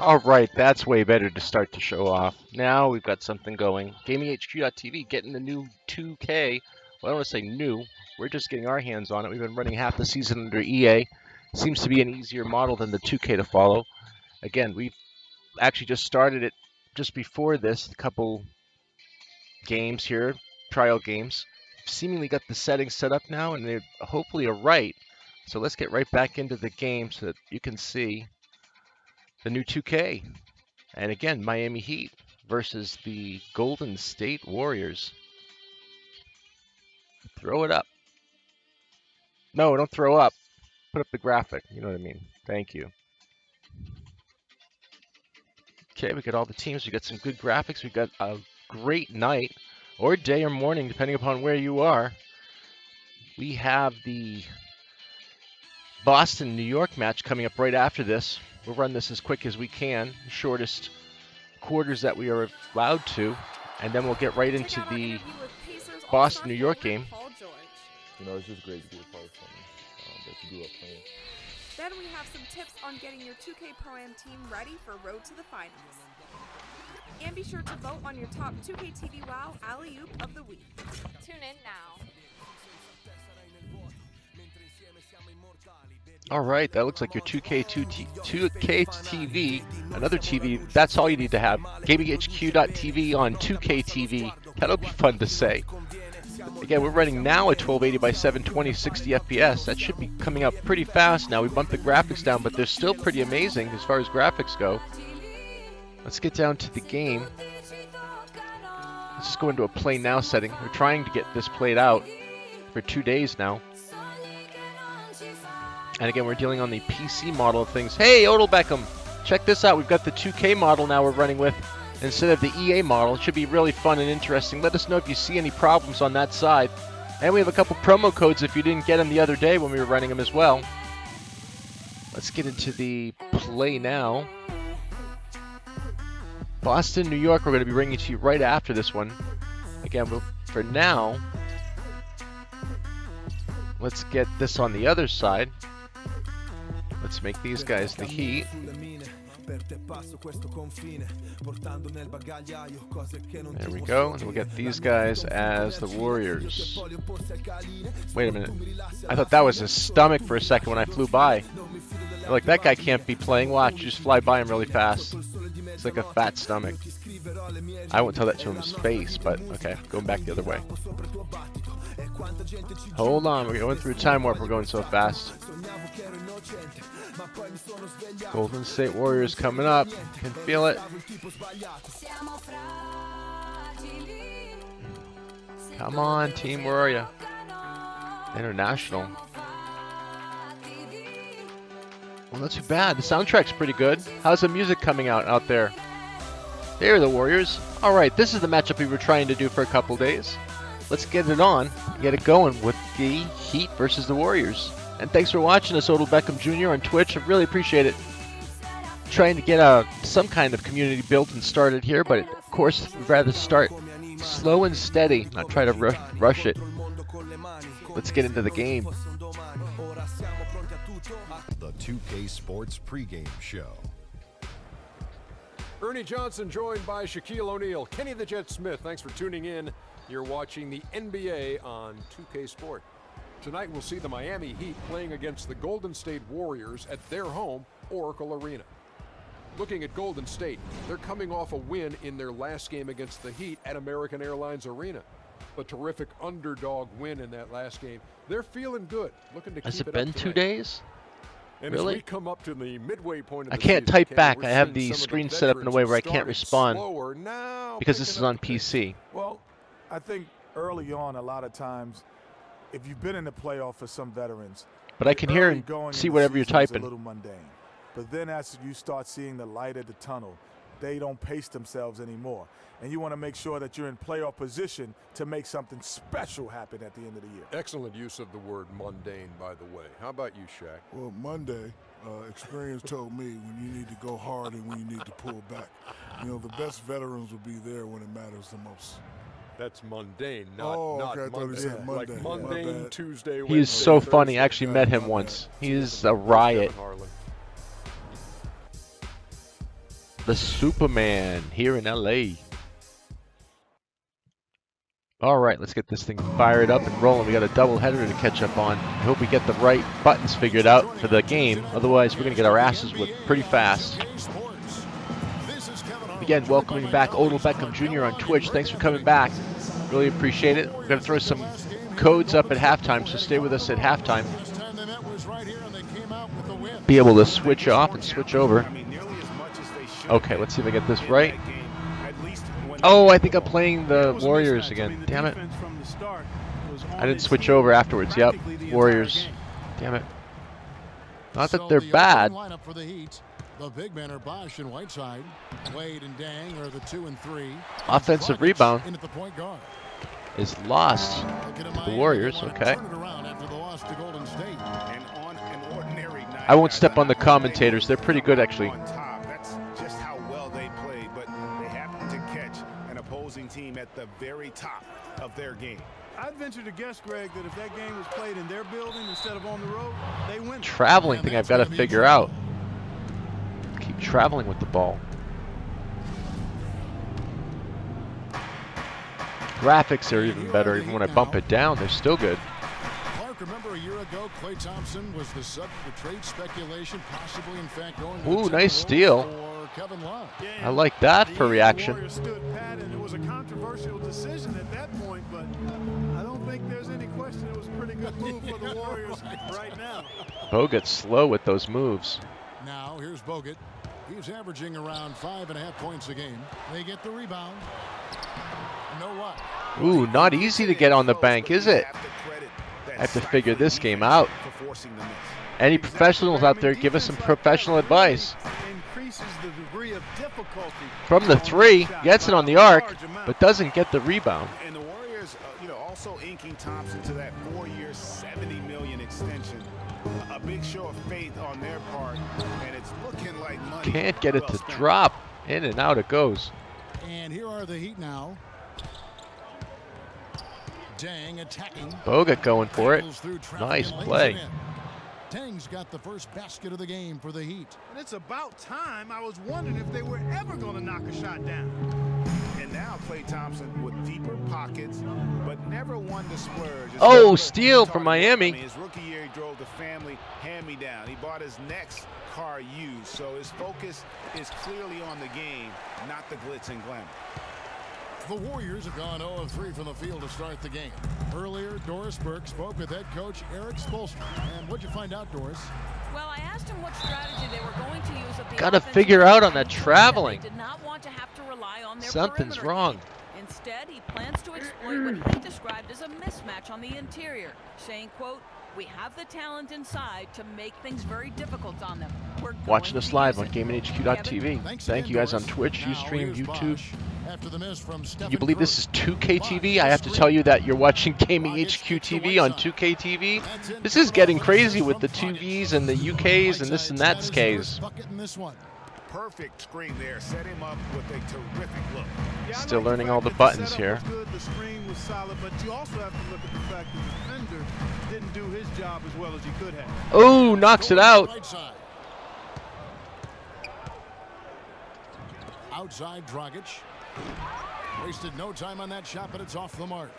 All right, that's way better to start the show off. Now we've got something going. GamingHQ.tv getting the new 2K. Well, I don't want to say new. We're just getting our hands on it. We've been running half the season under EA. Seems to be an easier model than the 2K to follow. Again, we've actually just started it just before this. A couple games here, trial games. Seemingly got the settings set up now, and they hopefully are right. So let's get right back into the game so that you can see the new 2K. And again, Miami Heat versus the Golden State Warriors. Throw it up. No, don't throw up. Put up the graphic. You know what I mean. Thank you. Okay, we got all the teams. We got some good graphics. We got a great night or day or morning, depending upon where you are. We have the Boston-New York match coming up right after this. We'll run this as quick as we can, shortest quarters that we are allowed to, and then we'll get right into the Boston-New York game. You know, it's just great to be a part of something that you grew up playing. Then we have some tips on getting your 2K Pro-Am team ready for Road to the Finals. And be sure to vote on your top 2K TV WoW Alley-Oop of the Week. Tune in now. All right, that looks like your 2K TV, another TV. That's all you need to have. GamingHQ.tv on 2K TV. That'll be fun to say. Again, we're running now at 1280 by 720, 60 FPS. That should be coming up pretty fast now. We bumped the graphics down, but they're still pretty amazing as far as graphics go. Let's get down to the game. Let's just go into a play now setting. We're trying to get this played out for 2 days now. And again, we're dealing on the PC model of things. Hey, Odell Beckham, check this out. We've got the 2K model now we're running with instead of the EA model. It should be really fun and interesting. Let us know if you see any problems on that side. And we have a couple promo codes if you didn't get them the other day when we were running them as well. Let's get into the play now. Boston, New York, we're going to be bringing to you right after this one. Again, for now, let's get this on the other side. Let's make these guys the Heat. There we go. And we'll get these guys as the Warriors. Wait a minute. I thought that was his stomach for a second when I flew by. Like, that guy can't be playing. Watch, just fly by him really fast. It's like a fat stomach. I won't tell that to his face, but okay, going back the other way. Hold on, we're going through time warp. We're going so fast. Golden State Warriors coming up. Can feel it. Come on, team, where are you? International. Well, not too bad. The soundtrack's pretty good. How's the music coming out there? There are the Warriors. All right, this is the matchup we were trying to do for a couple days. Let's get it on, get it going with the Heat versus the Warriors. And thanks for watching us, Odell Beckham Jr. on Twitch. I really appreciate it. Trying to get some kind of community built and started here, but of course, we'd rather start slow and steady, not try to rush it. Let's get into the game. The 2K Sports pregame show. Ernie Johnson joined by Shaquille O'Neal. Kenny the Jet Smith, thanks for tuning in. You're watching the NBA on 2K Sport. Tonight we'll see the Miami Heat playing against the Golden State Warriors at their home, Oracle Arena. Looking at Golden State, they're coming off a win in their last game against the Heat at American Airlines Arena. A terrific underdog win in that last game. They're feeling good, looking to keep it up. Has it been 2 days? And Really? as we come up to the midway point of I the can't season, type Kenny, back. we're I have seeing the some of screen the set up in a way veterans where I who can't started respond slower, now because this is picking on up the pace. PC. Well, I think early on, a lot of times, if you've been in the playoff for some veterans, But I can hear and see whatever you're typing. A little mundane. But then as you start seeing the light at the tunnel, they don't pace themselves anymore. And you want to make sure that you're in playoff position to make something special happen at the end of the year. Excellent use of the word mundane, by the way. How about you, Shaq? Well, Monday, experience told me when you need to go hard and when you need to pull back. You know, the best veterans will be there when it matters the most. That's mundane, not, okay, not I thought he Monday. said Monday. Like My mundane bad. Tuesday, He is so Wednesday, funny. I Thursday. actually met him once. He is a riot. Kevin Harlan. the Superman here in LA. All right, let's get this thing fired up and rolling. We got a doubleheader to catch up on. I hope we get the right buttons figured out for the game. Otherwise, we're going to get our asses whipped pretty fast. Again, welcoming back Odell Beckham Jr. on Twitch. Thanks for coming back. Really appreciate it. We're going to throw some codes up at halftime, so stay with us at halftime. Be able to switch off and switch over. Okay, let's see if I get this right. Oh, I think I'm playing the Warriors again. Damn it. I didn't switch over afterwards. Yep, Warriors. Damn it. Not that they're bad. The big men are Bosch and Whiteside. Wade and Dang are the 2 and 3. Offensive rebound is lost to the Warriors. Okay. I won't step on the commentators. They're pretty good, actually. That's just how well they played, but they happened to catch an opposing team at the very top of their game. I'd venture to guess, Greg, that if that game was played in their building instead of on the road, they win. Traveling thing I've got to figure out. Keep traveling with the ball. Graphics are even better. Even when I bump it down, they're still good. Remember a year ago, Klay Thompson was the subject of trade speculation, possibly in fact going to ooh, nice steal. For Kevin Love. I like that for reaction. Warriors stood pat, and it was a controversial decision at that point, but I don't think there's any question it was a pretty good move for the Warriors right now. Bogut's slow with those moves. Now here's Bogut. He's averaging around 5.5 points a game. They get the rebound. You know what? Ooh, not easy to get on the bank, is it? I have to figure this game out. Any professionals out there, give us some professional advice. From the 3, gets it on the arc, but doesn't get the rebound. And the Warriors, also inking Thompson to that 4-year, $70 million extension. A big show of faith on their part, and it's looking like money. Can't get it to drop. In and out it goes. And here are the Heat now. Dang attacking. Bogut going for it. Nice play. Dang's got the first basket of the game for the Heat. And it's about time. I was wondering if they were ever going to knock a shot down. And now Klay Thompson with deeper pockets, but never one to splurge. Oh, steal from Miami. His rookie year, he drove the family hand-me-down. He bought his next car used, so his focus is clearly on the game, not the glitz and glamour. The Warriors have gone 0 of 3 from the field to start the game. Earlier, Doris Burke spoke with head coach Eric Spoelstra. And what'd you find out, Doris? Well, I asked him what strategy they were going to use at the Gotta figure out on that traveling. They did not want to have to rely on their Something's wrong. Instead, he plans to exploit what he described as a mismatch on the interior, saying, quote, "We have the talent inside to make things very difficult on them. We're watching us live on GamingHQ.tv. Thank you guys on Twitch, Ustream, YouTube. Can you believe this is 2K TV? I have to tell you that you're watching GamingHQ TV on 2K TV. This is getting crazy with the 2Vs and the UKs and this and that's Ks. Perfect screen there, set him up with a terrific look. Still learning all the buttons here. The screen was solid, but you also have to look at the fact that the defender didn't do his job as well as he could have. Oh, knocks it out. Outside Dragic. Wasted no time on that shot, but it's off the mark.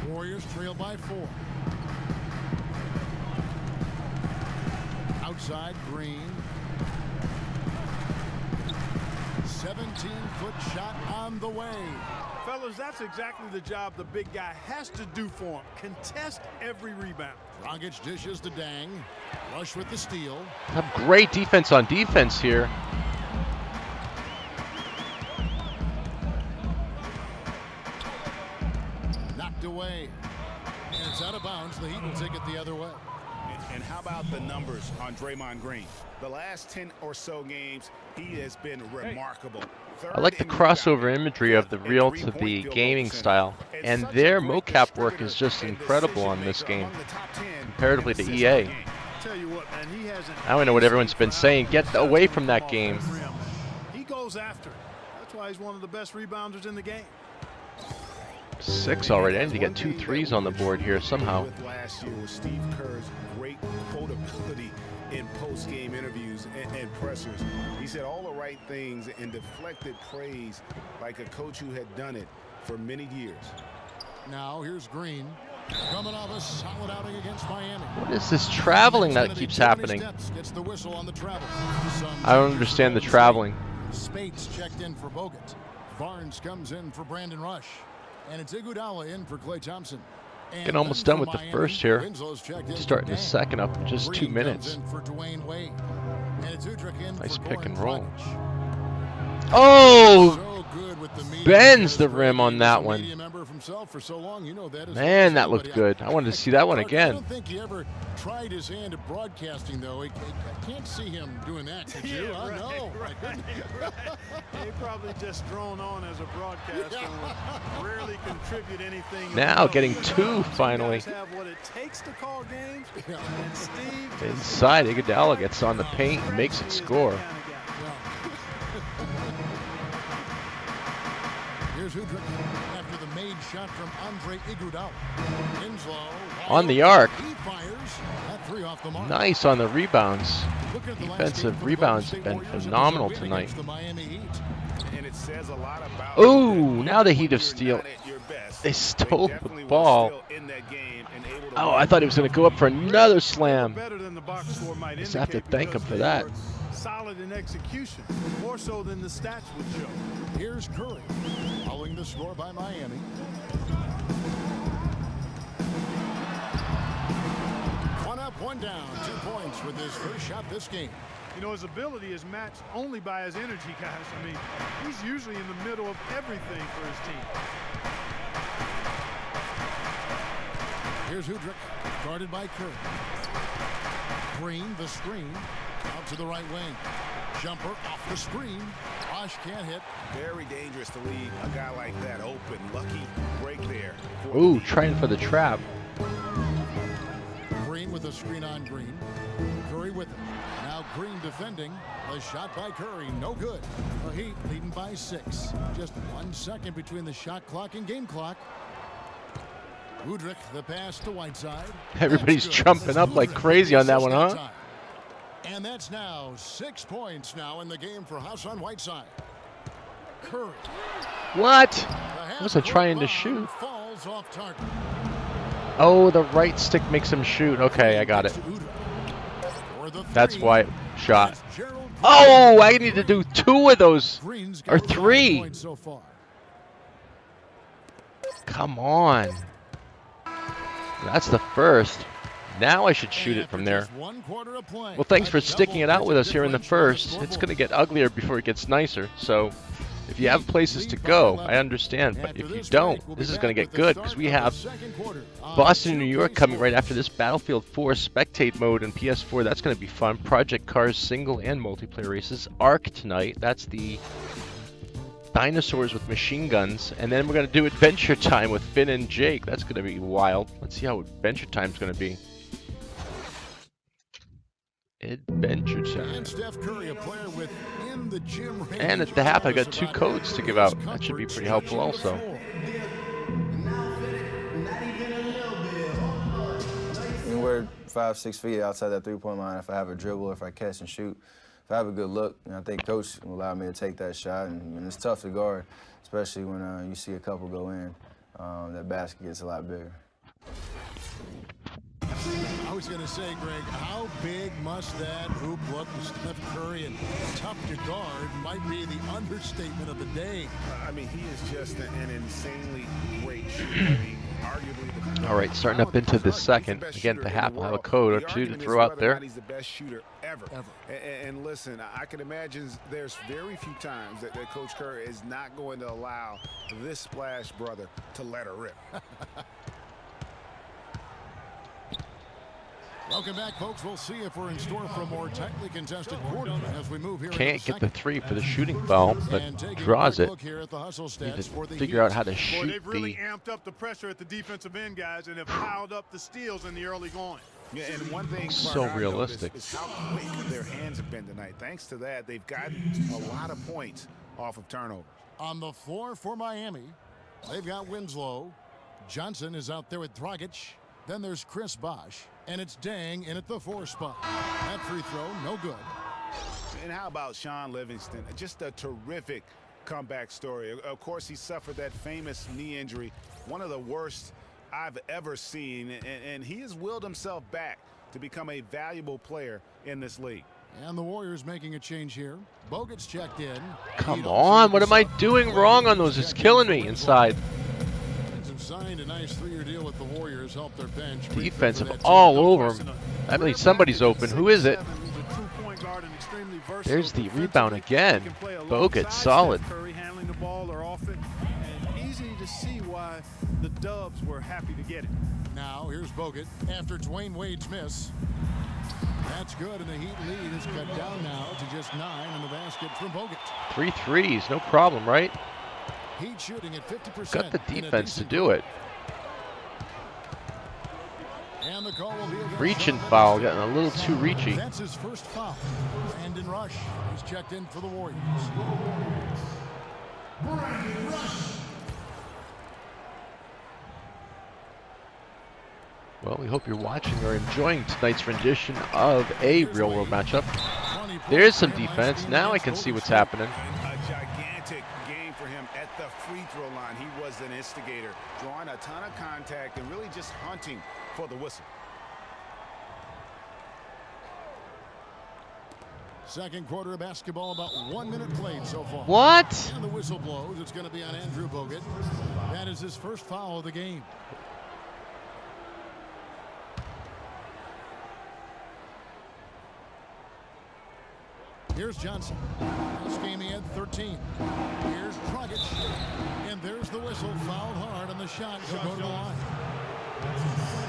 Warriors trail by 4. Outside Green. 17-foot shot on the way. Fellas, that's exactly the job the big guy has to do for him. Contest every rebound. Dragic dishes to Dang. Rush with the steal. Have great defense on defense here. Knocked away. And it's out of bounds. The Heat will take it the other way. And how about the numbers on Draymond Green? The last 10 or so games, he has been remarkable. I like the crossover imagery of the real to the gaming style, and their mocap work is just incredible on this game, comparatively to EA. I don't know what everyone's been saying. Get away from that game. He goes after it. That's why he's one of the best rebounders in the game. 6 already. I need to get 2 threes on the board here somehow. Last year was Steve Kerr's great quotability in post-game interviews and pressers. He said all the right things and deflected praise like a coach who had done it for many years. Now here's Green. Coming off a solid outing against Miami. What is this traveling that keeps happening? Gets the whistle on the travel. I don't understand the traveling. Speights checked in for Bogut. Barnes comes in for Brandon Rush. And it's Iguodala in for Klay Thompson. Getting almost done with the first here. Starting the second up in just 2 minutes. Nice pick and roll. Oh! Bends the rim on that one. Man, that looked good. I wanted to see that one again. I don't think he ever tried his hand at broadcasting, though. I can't see him doing that, could you? Yeah, I know. Right. He probably just thrown on as a broadcaster and rarely contribute anything. Now getting two finally. Have what it takes to call games. And Steve inside, Iguodala gets on the paint and makes it score. Here's Udrich after the made shot from Andre Iguodala. Winslow on the arc. He fires. That three off the mark. Nice on the rebounds. Defensive rebounds have been phenomenal tonight. And it says a lot about ooh, now the Heat of Steel. They stole the ball. Oh, I thought he was going to go up for another slam. Just have to thank him for that. Solid in execution, more so than the stats would show. Here's Curry, following the score by Miami. One up, one down, 2 points with his first shot this game. You know, his ability is matched only by his energy, guys. I mean, he's usually in the middle of everything for his team. Here's Udrich, guarded by Curry. Green, the screen. Out to the right wing. Jumper off the screen. Bosh can't hit. Very dangerous to leave a guy like that open. Lucky break there. Ooh, trying for the trap. Green with a screen on Green. Curry with it. Now Green defending. A shot by Curry. No good. The Heat leading by 6. Just 1 second between the shot clock and game clock. Udrich, the pass to Whiteside. Everybody's jumping up like crazy on that one, huh? And that's now 6 points now in the game for Hassan Whiteside. Curry. What? I wasn't trying to shoot. Falls off target. Oh, the right stick makes him shoot. Okay, I got it. That's why it shot. Oh, I need to do 2 of those. Or 3. Come on. That's the first. Now I should shoot it from there. Well, thanks for sticking it out with us here in the first. It's going to get uglier before it gets nicer. So if you have places to go, I understand. But if you don't, this is going to get good because we have Boston and New York coming right after this. Battlefield 4 spectate mode and PS4. That's going to be fun. Project Cars single and multiplayer races. Arc tonight. That's the dinosaurs with machine guns. And then we're going to do Adventure Time with Finn and Jake. That's going to be wild. Let's see how Adventure Time's going to be. Adventure Time. And Steph Curry, a player with in the gym range. And at the half, I got 2 codes to give out. That should be pretty helpful also. Anywhere 5-6 feet outside that 3-point line, if I have a dribble, if I catch and shoot, if I have a good look, I think coach will allow me to take that shot. And it's tough to guard, especially when you see a couple go in. That basket gets a lot bigger. I was going to say, Greg, how big must that hoop look with Steph Curry, and tough to guard might be the understatement of the day. I mean, he is just an insanely great shooter. I mean, arguably all right, starting up into the second. Again, at the half, I'll have a code or 2 to throw out there. He's the best shooter ever. And listen, I can imagine there's very few times that Coach Curry is not going to allow this splash brother to let her rip. Welcome back, folks. We'll see if we're in store for a more tightly contested quarter as we move here. Can't get the 3 for the shooting foul, but draws it. Need to figure out how to shoot they've really amped up the pressure at the defensive end, guys, and have piled up the steals in the early going. Yeah, and one thing so realistic is how quick their hands have been tonight. Thanks to that, they've gotten a lot of points off of turnovers. On the floor for Miami, they've got Winslow. Johnson is out there with Dragic. Then there's Chris Bosh, and it's Dang in at the 4 spot. That free throw, no good. And how about Sean Livingston? Just a terrific comeback story. Of course, he suffered that famous knee injury, one of the worst I've ever seen, and he has willed himself back to become a valuable player in this league. And the Warriors making a change here. Bogut's checked in. Come on, what am I doing wrong on those? It's killing me inside. Signed a nice 3-year deal with the Warriors, help their bench. Defensive all over him. I mean, somebody's open. Who is it? There's the rebound again. Bogut, solid. Curry handling the ball or off it, and easy to see why the Dubs were happy to get it. Now here's Bogut after Dwayne Wade's miss. That's good, and the Heat lead is cut down now to just 9 in the basket from Bogut. 3 threes, no problem, right? Heat shooting at 50%. Got the defense to do it. And the call will be Reaching foul, getting a little too reachy. That's his first foul. Brandon Rush is checked in for the Warriors. Brandon Rush. Well, we hope you're watching or enjoying tonight's rendition of a real world matchup. There's some defense. Now I can see what's happening. A gigantic game for him at the free throw line. He was an instigator, drawing a ton of contact and really just hunting for the whistle. Second quarter of basketball, about 1 minute played so far. What? And the whistle blows. It's going to be on Andrew Bogut. That is his first foul of the game. Here's Johnson. This game he had 13. Here's Dragic. And there's the whistle. Fouled hard on the shot. He'll go to the line.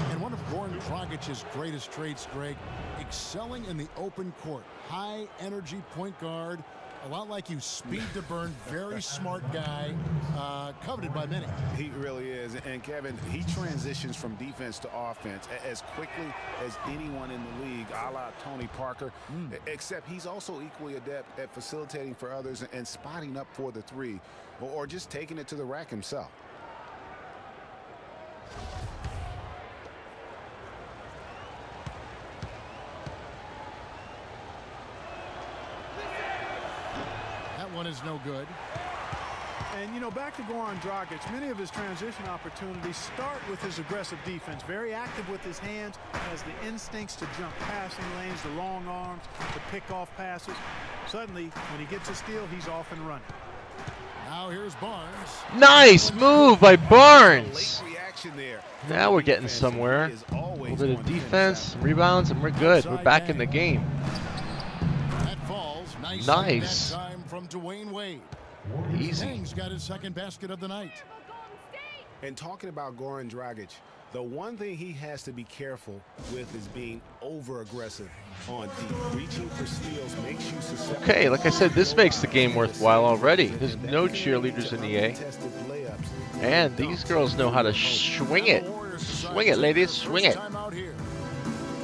And one of Goran Dragic's greatest traits, Greg, excelling in the open court. High energy point guard. A lot like you, speed to burn, very smart guy, coveted by many. He really is. And Kevin, he transitions from defense to offense as quickly as anyone in the league, a la Tony Parker, except he's also equally adept at facilitating for others and spotting up for the three, or just taking it to the rack himself. One is no good. And, you know, back to Goran Dragic, many of his transition opportunities start with his aggressive defense. Very active with his hands, has the instincts to jump passing lanes, the long arms, to pick off passes. Suddenly, when he gets a steal, he's off and running. Now here's Barnes. Nice move by Barnes. Now we're getting somewhere. A little bit of defense, some rebounds, and we're good. We're back in the game. Nice. Time from Dwayne Wade. Easy. Dang's got his second basket of the night. And talking about Goran Dragic, the one thing he has to be careful with is being over-aggressive on deep. Reaching for steals makes you susceptible. Okay, like I said, this makes the game worthwhile already. There's no cheerleaders in EA. And these girls know how to swing it. Swing it, ladies, swing it.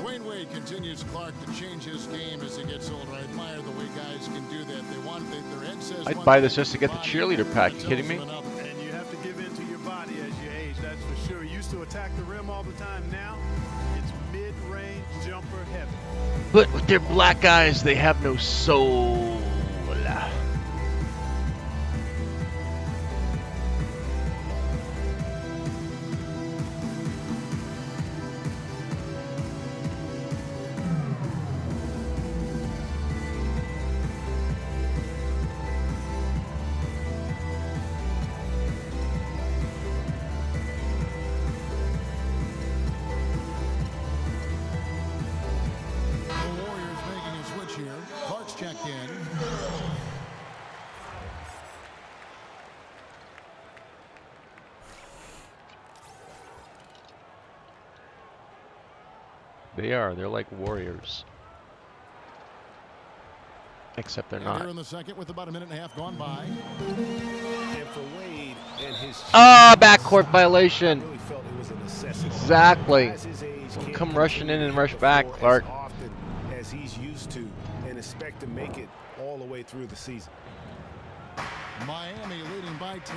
Dwayne Wade continues Clark to change his game as he gets older. I admire the way guys can do that. They want their head says I'd buy this just to get the cheerleader pack. You kidding me? And you have to give in to your body as you age, that's for sure. Used to attack the rim all the time. Now it's mid-range jumper heavy. But with their black eyes, they have no soul. Checked in. They are. They're like warriors. Except they're not. Here in the second with about a minute and a half gone by. And for Wade and his backcourt violation. Exactly. Don't come rushing in and rush back, Clark. As he's used to, and expect to make it all the way through the season. Miami leading by 10.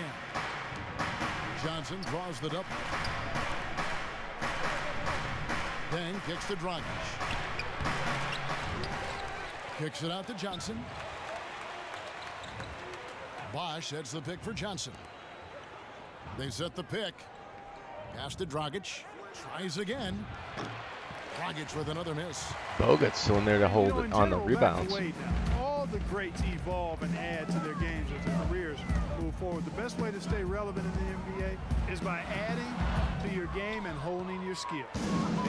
Johnson draws the double. Then kicks to Dragic. Kicks it out to Johnson. Bosch sets the pick for Johnson. They set the pick. Pass to Dragic. Tries again. Dragic with another miss. Bogut's still in there to hold it on the rebounds. All the greats evolve and add to their games as their careers move forward. The best way to stay relevant in the NBA is by adding to your game and honing your skill.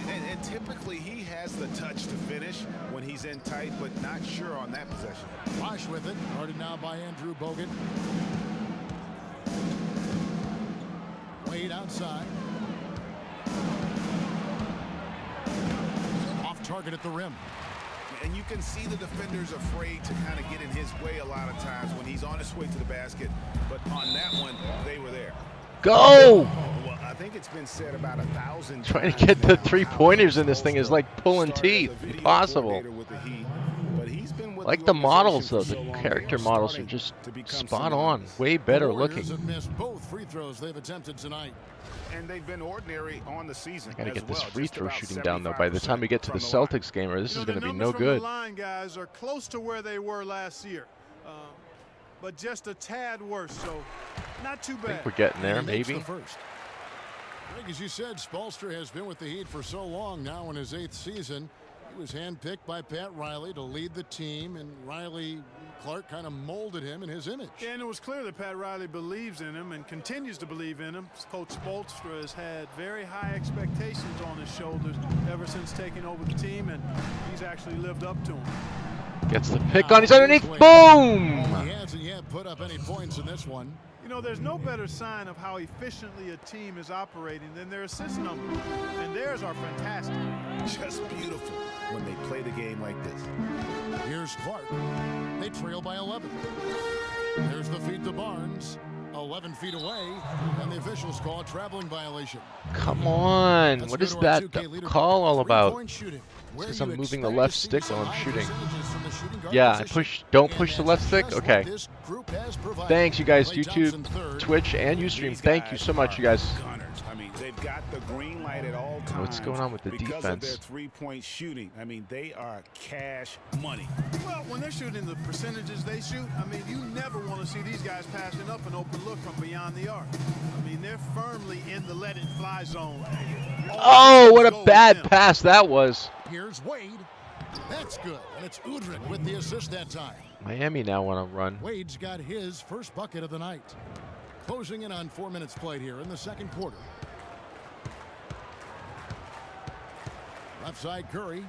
And typically he has the touch to finish when he's in tight, but not sure on that possession. Bosch with it. Guarded now by Andrew Bogut. Wade outside. Off target at the rim. And you can see the defenders afraid to kind of get in his way a lot of times when he's on his way to the basket. But on that one, they were there. Go! Well, I think it's been said about 1,000 Trying to get the three-pointers in this thing is like pulling teeth. Impossible. Like the models, though. The character models are just spot on. Way better looking. Have missed both free throws they've attempted tonight. And they've been ordinary on the season. I gotta get this free throw shooting down, though. By the time we get to the Celtics game, this is going to be no good. The line guys are close to where they were last year, but just a tad worse. So not too bad. I think we're getting there, maybe. First. Greg, as you said, Spoelstra has been with the Heat for so long now in his 8th season. He was handpicked by Pat Riley to lead the team, and Clark kind of molded him in his image. Yeah, and it was clear that Pat Riley believes in him and continues to believe in him. Coach Spoelstra has had very high expectations on his shoulders ever since taking over the team, and he's actually lived up to them. Gets the pick on. He's underneath. Boom! He hasn't yet put up any points in this one. You know, there's no better sign of how efficiently a team is operating than their assist numbers, and theirs are fantastic. Just beautiful when they play the game like this. Here's Clark. They trail by 11. There's the feed to Barnes. 11 feet away, and the officials call a traveling violation. Come on. What is that call all about? Because I'm moving the left stick while I'm shooting. Yeah, don't push the left stick? Okay. Thanks, you guys. YouTube, Twitch, and Ustream. Thank you so much, you guys. I mean, they've got the green light at all times. What's going on with the because defense? Of their three-point shooting. I mean, they are cash money. Well, when they're shooting the percentages they shoot, I mean, you never want to see these guys passing up an open look from beyond the arc. I mean, they're firmly in the let-it-fly zone. Oh, what a bad pass that was. Here's Wade. That's good. And it's Udrih with the assist that time. Miami now want to run. Wade's got his first bucket of the night. Closing in on 4 minutes played here in the second quarter. Left side Curry.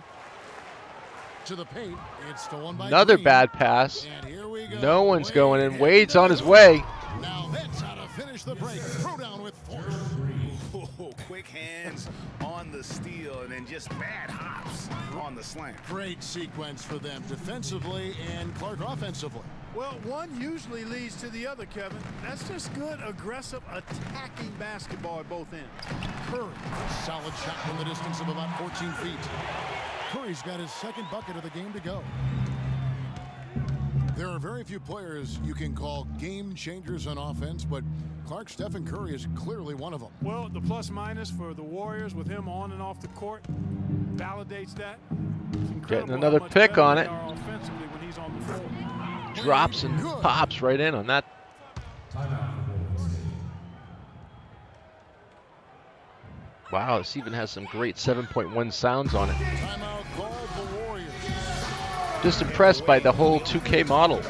To the paint. It's stolen by Another Green. bad pass. And here we go. No one's going in. Wade's on his way. Now that's how to finish the break. Throw down with force. Oh, quick hands on the steal and then just bad hops on the slam. Great sequence for them defensively and Clark offensively. Well, one usually leads to the other, Kevin. That's just good, aggressive, attacking basketball at both ends. Curry, solid shot from the distance of about 14 feet. Curry's got his second bucket of the game to go. There are very few players you can call game changers on offense, but Stephen Curry is clearly one of them. Well, the plus-minus for the Warriors with him on and off the court validates that. Getting another pick on it. Offensively when he's on the floor. Drops and pops right in on that. Wow, this even has some great 7.1 sounds on it. Just impressed by the whole 2K model.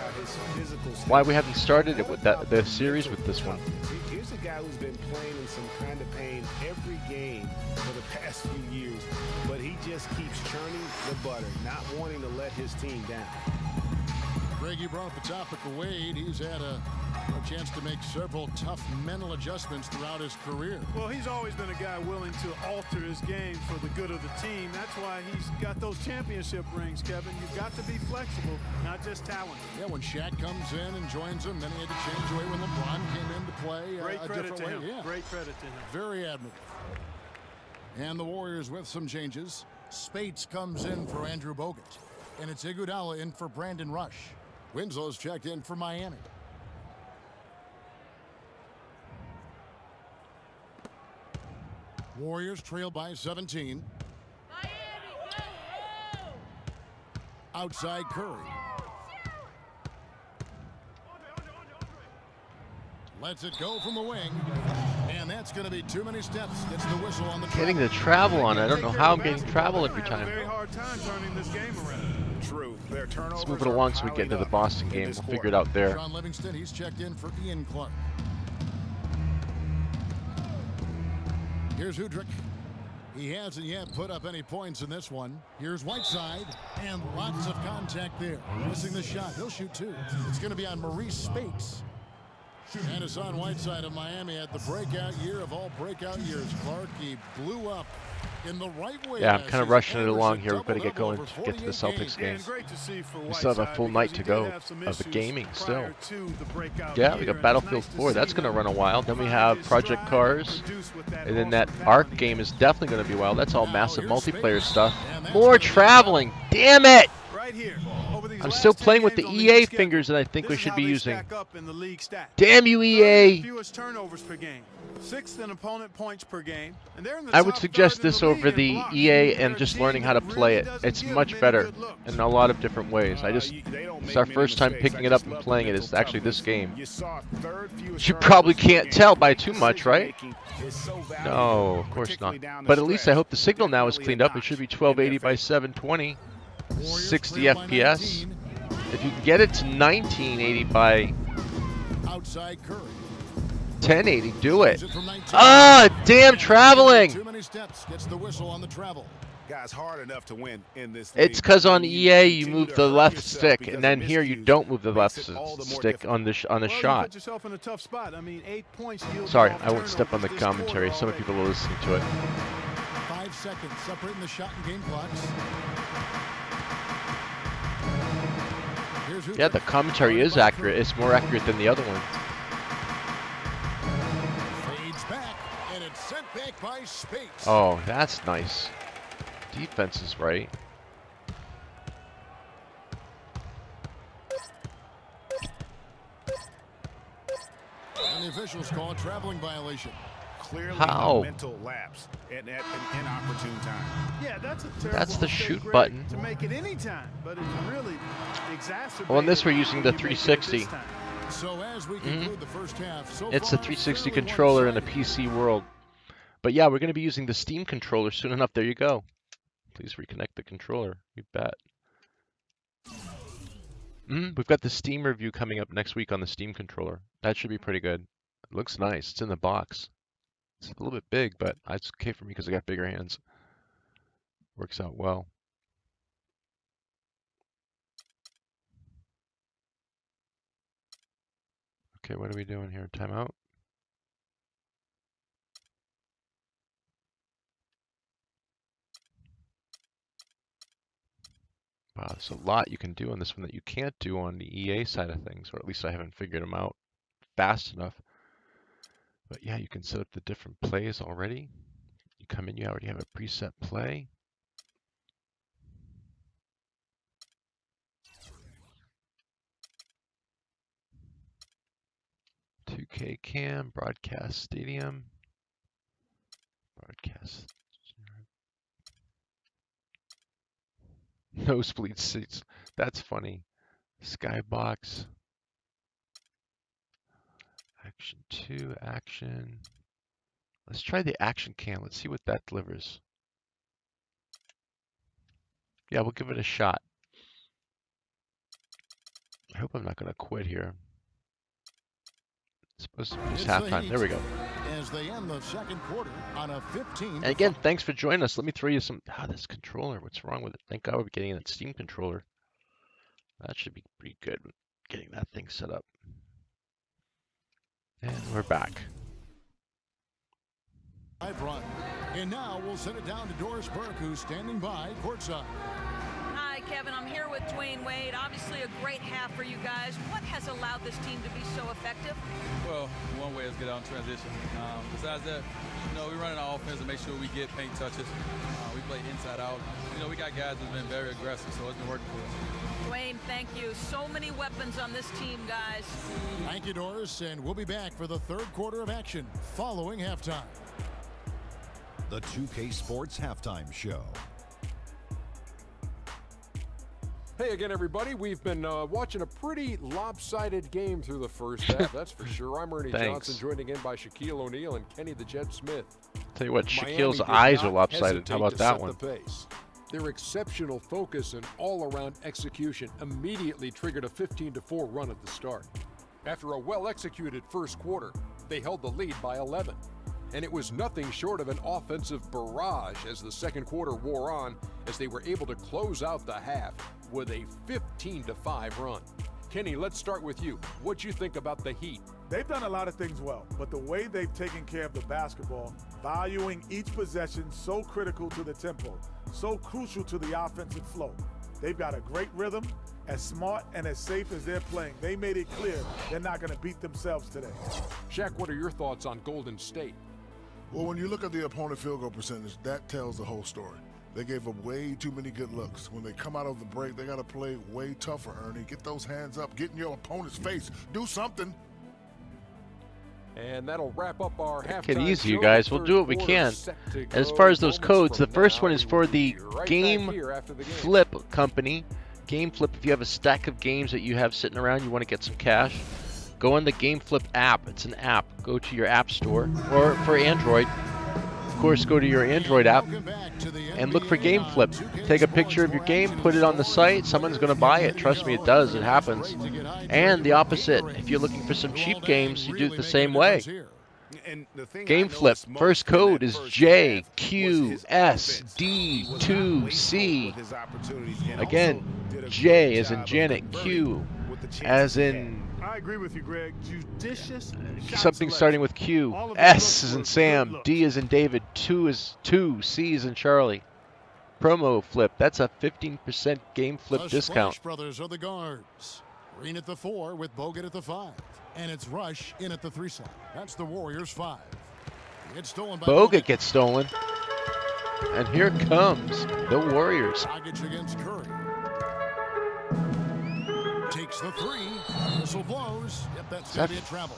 Why we haven't started it with the series with this one. Here's a guy who's been playing in some kind of pain every game for the past few years, but he just keeps churning the butter, not wanting to let his team down. Greg, you brought up the topic of Wade. He's had a chance to make several tough mental adjustments throughout his career. Well, he's always been a guy willing to alter his game for the good of the team. That's why he's got those championship rings, Kevin. You've got to be flexible, not just talented. Yeah, when Shaq comes in and joins him, then he had to change away when LeBron came in to play Great a credit different to way. him. Yeah. Great credit to him. Very admirable. And the Warriors with some changes. Speights comes in for Andrew Bogut. And it's Iguodala in for Brandon Rush. Winslow's checked in for Miami. Warriors trail by 17. Outside Curry. Lets it go from the wing. And that's going to be too many steps. Gets the whistle on the Getting the travel on it. I don't know how I'm getting travel every time. Very hard time turning this game around. True. Their Let's move it along so we get into the Boston game. We'll figure it out there. Sean Livingston, he's checked in for Ian Clark. Here's Udrich. He hasn't yet put up any points in this one. Here's Whiteside, and lots of contact there. Missing the shot. He'll shoot two. It's going to be on Marreese Speights. And Hassan Whiteside of Miami had the breakout year of all breakout years. Clark, he blew up in the right way. Yeah, I'm kind of rushing it along here. We've got to get going to get to the Celtics game. We still have a full night to go of the gaming still. Yeah, we got Battlefield 4. That's going to run a while. Then we have Project Cars. And then that ARC game is definitely going to be wild. That's all massive multiplayer stuff. More traveling. Damn it! I'm still playing with the EA fingers that I think we should be using. Damn you, EA! I would suggest this over the EA and just learning how to play it. It's much better in a lot of different ways. It's our first time picking it up and playing it. It's actually this game. You probably can't tell by too much, right? No, of course not. But at least I hope the signal now is cleaned up. It should be 1280 by 720. 60 FPS. If you can get it to 1980 by 1080, do it. Ah, damn traveling! Too many steps. Gets the whistle on the travel. Guys, hard enough to win in this. It's because on EA you move the left stick, and then here you don't move the left stick on the shot. Sorry, I won't step on the commentary. Some people are listening to it. 5 seconds separating the shot and game clocks. Yeah, the commentary is accurate. It's more accurate than the other one. Fades back, and it's sent back by Speights. Oh, that's nice. Defense is right. And the officials call a traveling violation. Clearly How? A mental lapse at an inopportune time. Yeah, that's a That's the mistake, shoot Greg, button. to make it any time, but it's really exacerbated. Well, in this we're using the when you make it 360. this time. So as we conclude the first half, It's a 360 controller in a PC world. But yeah, we're going to be using the Steam controller soon enough. There you go. Please reconnect the controller. You bet. We've got the Steam review coming up next week on the Steam controller. That should be pretty good. It looks nice. It's in the box. It's a little bit big, but it's okay for me because I got bigger hands. Works out well. Okay, what are we doing here? Timeout? Wow, there's a lot you can do on this one that you can't do on the EA side of things, or at least I haven't figured them out fast enough. But yeah, you can set up the different plays already. You come in, you already have a preset play. .2K cam, broadcast stadium, broadcast. Nosebleed seats. That's funny. Skybox. Action 2, action. Let's try the action cam. Let's see what that delivers. Yeah, we'll give it a shot. I hope I'm not going to quit here. It's supposed to be just halftime. There we go. As they end the second quarter on a 15. And again, thanks for joining us. Let me throw you some. This controller. What's wrong with it? Thank God we're getting that Steam controller. That should be pretty good. Getting that thing set up. And we're back. Run. And now we'll send it down to Doris Burke, who's standing by courtside. Hi, Kevin. I'm here with Dwayne Wade. Obviously a great half for you guys. What has allowed this team to be so effective? Well, one way is get out in transition. Besides that, we run our offense and make sure we get paint touches. We play inside out. We got guys that have been very aggressive, so it's been working for us. Dwayne, thank you. So many weapons on this team, guys. Thank you, Doris, and we'll be back for the third quarter of action following halftime. The 2K Sports Halftime Show. Hey again, everybody. We've been watching a pretty lopsided game through the first half, that's for sure. I'm Ernie Johnson, joined again by Shaquille O'Neal and Kenny the Jet Smith. Tell you what, Shaquille's eyes are lopsided. How about that one? Their exceptional focus and all-around execution immediately triggered a 15-4 run at the start. After a well-executed first quarter, they held the lead by 11. And it was nothing short of an offensive barrage as the second quarter wore on, as they were able to close out the half with a 15-5 run. Kenny, let's start with you. What'd you think about the Heat? They've done a lot of things well, but the way they've taken care of the basketball, valuing each possession so critical to the tempo, so crucial to the offensive flow. They've got a great rhythm, as smart and as safe as they're playing. They made it clear they're not going to beat themselves today. Shaq, what are your thoughts on Golden State? Well, when you look at the opponent field goal percentage, that tells the whole story. They gave up way too many good looks. When they come out of the break, they got to play way tougher, Ernie. Get those hands up. Get in your opponent's face. Do something. And that'll wrap up our halftime. Take it easy, you guys. We'll do what we can. As far as those codes, the first one is for the Game Flip company. Game Flip, if you have a stack of games that you have sitting around, you want to get some cash, go on the Game Flip app. It's an app. Go to your app store, or for Android, of course, go to your Android app and look for Game Flip. Take a picture of your game, put it on the site. Someone's going to buy it. Trust me, it does. It happens. And the opposite. If you're looking for some cheap games, you do it the same way. Game Flip. First code is JQSD2C. Again, J as in Janet, Q as in I agree with you, Greg. Judicious something starting with Q. S is in Sam. D is in David. 2 is 2. C is in Charlie. Promo Flip. That's a 15% Game Flip discount. The brothers are the guards. Green at the 4 with Bogut at the 5. And it's Rush in at the 3 slot. That's the Warriors 5. It's stolen by Bogut gets stolen. And here comes the Warriors. Dragic against Curry. Takes the 3. Whistle blows. Yep, that's going to be a travel.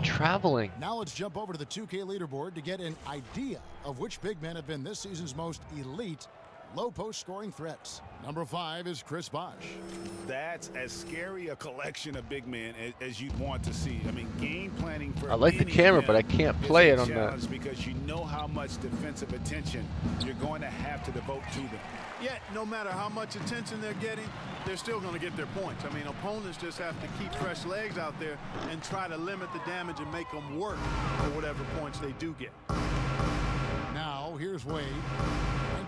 Traveling. Now let's jump over to the 2K leaderboard to get an idea of which big men have been this season's most elite low post scoring threats. Number 5 is Chris Bosh. That's as scary a collection of big men as you'd want to see. I mean, game planning for I like the camera, but I can't play it on that. Because you know how much defensive attention you're going to have to devote to them. Yet, no matter how much attention they're getting, they're still going to get their points. I mean, opponents just have to keep fresh legs out there and try to limit the damage and make them work for whatever points they do get. Now, here's Wade.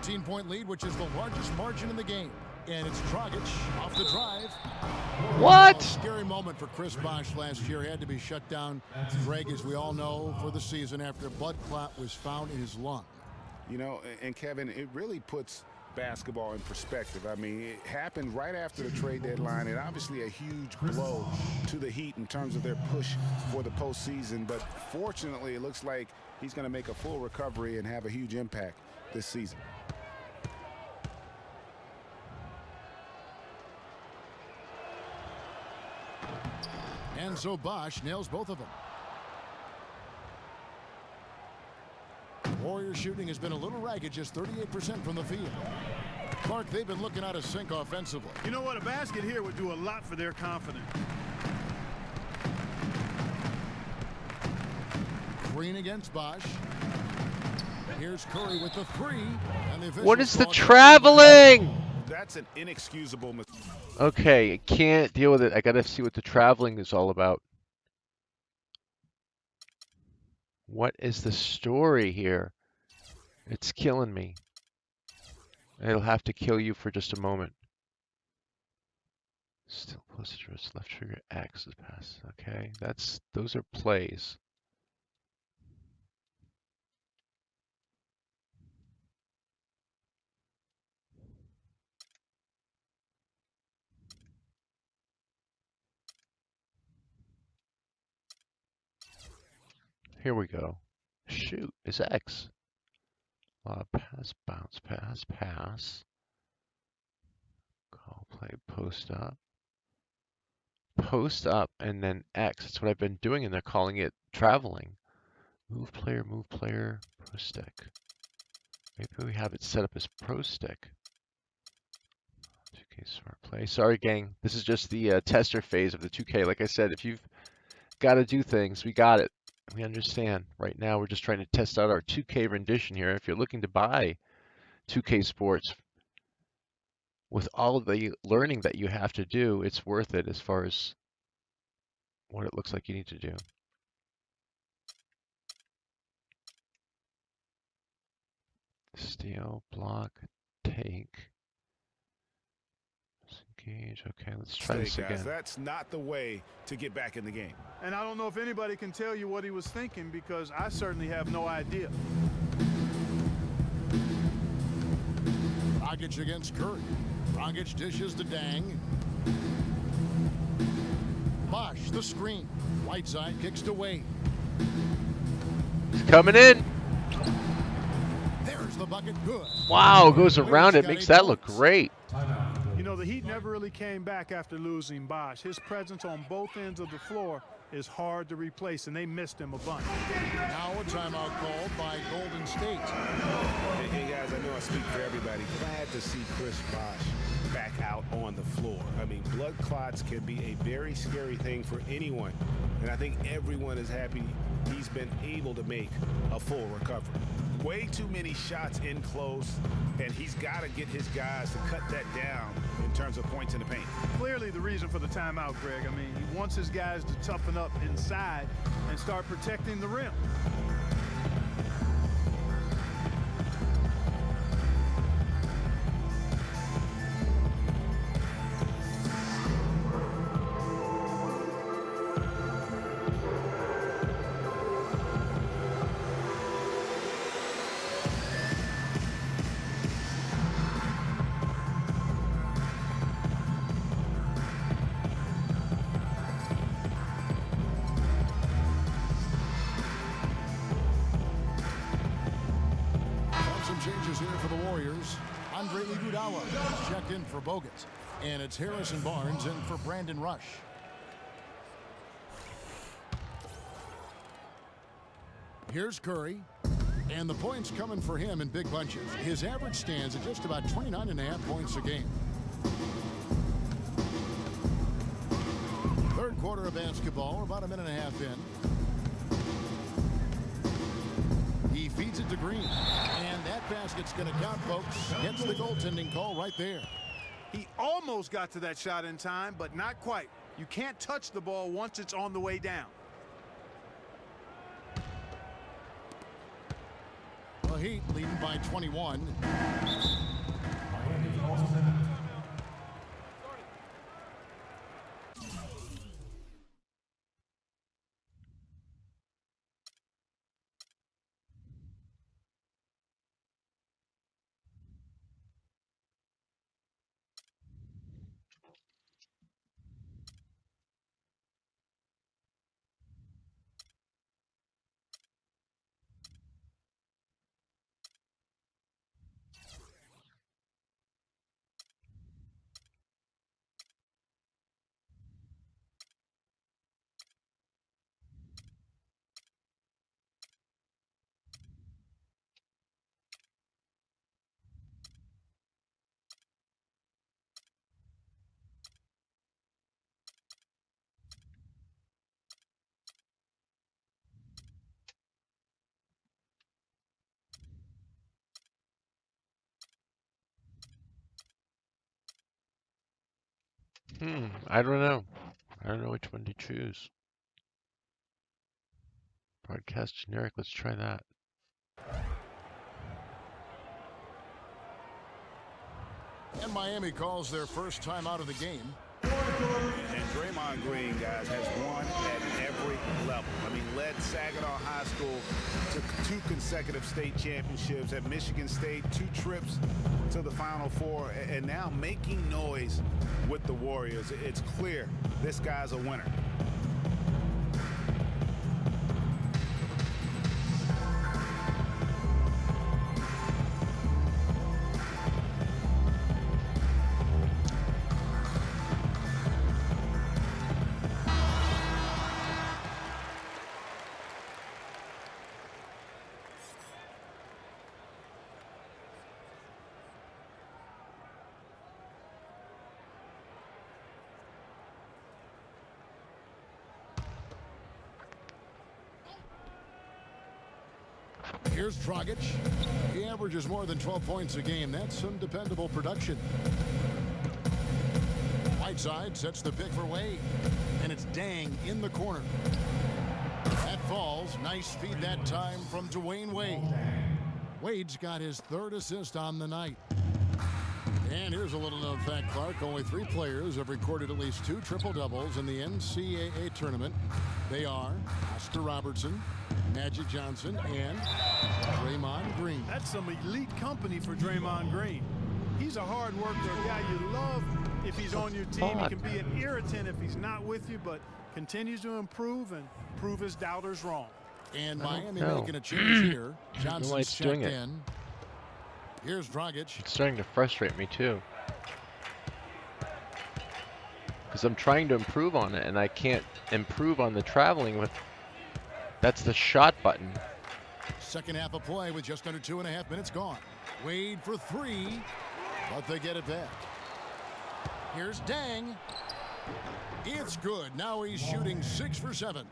19-point lead, which is the largest margin in the game. And it's Dragic off the drive. What? Scary moment for Chris Bosh last year. He had to be shut down, Greg, as we all know, for the season after a blood clot was found in his lung. You know, and Kevin, it really puts basketball in perspective. I mean, it happened right after the trade deadline, and obviously a huge blow to the Heat in terms of their push for the postseason. But fortunately, it looks like he's going to make a full recovery and have a huge impact this season. And so Bosh nails both of them. Warriors shooting has been a little ragged, just 38% from the field. Clark, they've been looking out of sync offensively. You know what? A basket here would do a lot for their confidence. Green against Bosh. Here's Curry with the 3. And the what is the traveling? That's an inexcusable mistake. Okay, I can't deal with it. I gotta see what the traveling is all about. What is the story here? It's killing me. It'll have to kill you for just a moment. Still close to wrist, left trigger, X is pass. Okay, those are plays. Here we go. Shoot is X. Pass, bounce, pass, pass. Call, play, post up. Post up, and then X. That's what I've been doing, and they're calling it traveling. Move player, pro stick. Maybe we have it set up as pro stick. Okay, smart play. Sorry, gang. This is just the tester phase of the 2K. Like I said, if you've got to do things, we got it. We understand. Right now, we're just trying to test out our 2K rendition here. If you're looking to buy 2K Sports, with all of the learning that you have to do, it's worth it as far as what it looks like you need to do. Steal, block, take, disengage. Okay, let's try this guys, again. that's not the way to get back in the game. And I don't know if anybody can tell you what he was thinking, because I certainly have no idea. Dragic against Curry. Dragic dishes to Dang. Bosh, the screen. Whiteside kicks to Wade. He's coming in. There's the bucket. Good. Wow, goes around it. Makes that look great. You know, the Heat never really came back after losing Bosh. His presence on both ends of the floor is hard to replace, and they missed him a bunch. Now a timeout called by Golden State. Hey guys, I know I speak for everybody. Glad to see Chris Bosh back out on the floor. I mean, blood clots can be a very scary thing for anyone, and I think everyone is happy he's been able to make a full recovery. Way too many shots in close, and he's got to get his guys to cut that down in terms of points in the paint. Clearly the reason for the timeout, Greg. I mean, he wants his guys to toughen up inside and start protecting the rim. Changes here for the Warriors. Andre Iguodala is checked in for Bogut. And it's Harrison Barnes in for Brandon Rush. Here's Curry. And the points coming for him in big bunches. His average stands at just about 29.5 points a game. Third quarter of basketball. We're about a minute and a half in. He feeds it to Green. And that basket's going to count, folks. Gets the goaltending call right there. He almost got to that shot in time, but not quite. You can't touch the ball once it's on the way down. The Heat leading by 21. I don't know. I don't know which one to choose. Broadcast generic. Let's try that. And Miami calls their first time out of the game. And Draymond Green, guys, has won at every level. I mean, led Saginaw High School to 2 consecutive state championships at Michigan State, 2 trips to the Final Four, and now making noise with the Warriors. It's clear this guy's a winner. Here's Dragic. He averages more than 12 points a game. That's some dependable production. Whiteside sets the pick for Wade. And it's Dang in the corner. That falls. Nice feed that time from Dwayne Wade. Wade's got his 3rd assist on the night. And here's a little known fact, Clark. Only 3 players have recorded at least 2 triple-doubles in the NCAA tournament. They are Oscar Robertson, Magic Johnson, and Draymond Green. That's some elite company for Draymond Green. He's a hard worker, a guy you love if he's on your team. He can be an irritant if he's not with you, but continues to improve and prove his doubters wrong. And Miami making a change here. Johnson's checked in. Here's Dragic. It's starting to frustrate me too. Because I'm trying to improve on it, and I can't improve on the traveling with... That's the shot button. Second half of play with just under 2.5 minutes gone. Wade for 3, but they get it back. Here's Dang. It's good. Now he's shooting 6 for 7.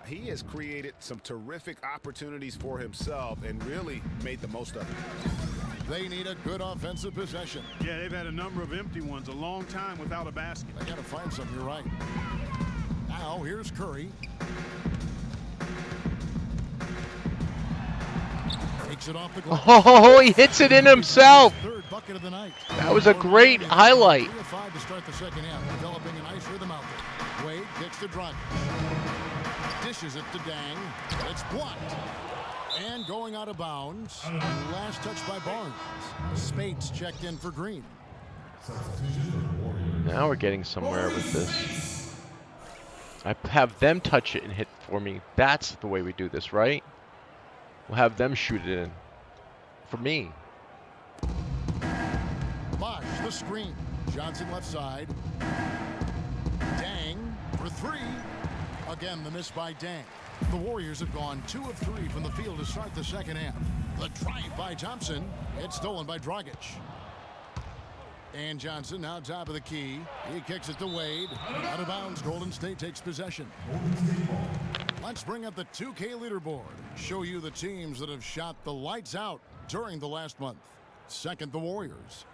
He has created some terrific opportunities for himself and really made the most of it. They need a good offensive possession. Yeah, they've had a number of empty ones, a long time without a basket. They got to find some, you're right. Now here's Curry. Takes it off the glass. Oh, he hits it in himself. 3rd bucket of the night. That was a great highlight. 3-5 to start the second half, developing a nice rhythm out there. Wade kicks to Dragic. Dishes it to Dang. It's blocked. And going out of bounds. Last touch by Barnes. Speights checked in for Green. Now we're getting somewhere with this. I have them touch it and hit for me. That's the way we do this, right? We'll have them shoot it in. For me. Bosh the screen. Johnson left side. Dang for 3. Again, the miss by Dang. The Warriors have gone 2 of 3 from the field to start the second half. The drive by Thompson. It's stolen by Dragic. And Johnson now top of the key. He kicks it to Wade. Out of bounds. Golden State takes possession. Let's bring up the 2K leaderboard. Show you the teams that have shot the lights out during the last month. Second, the Warriors.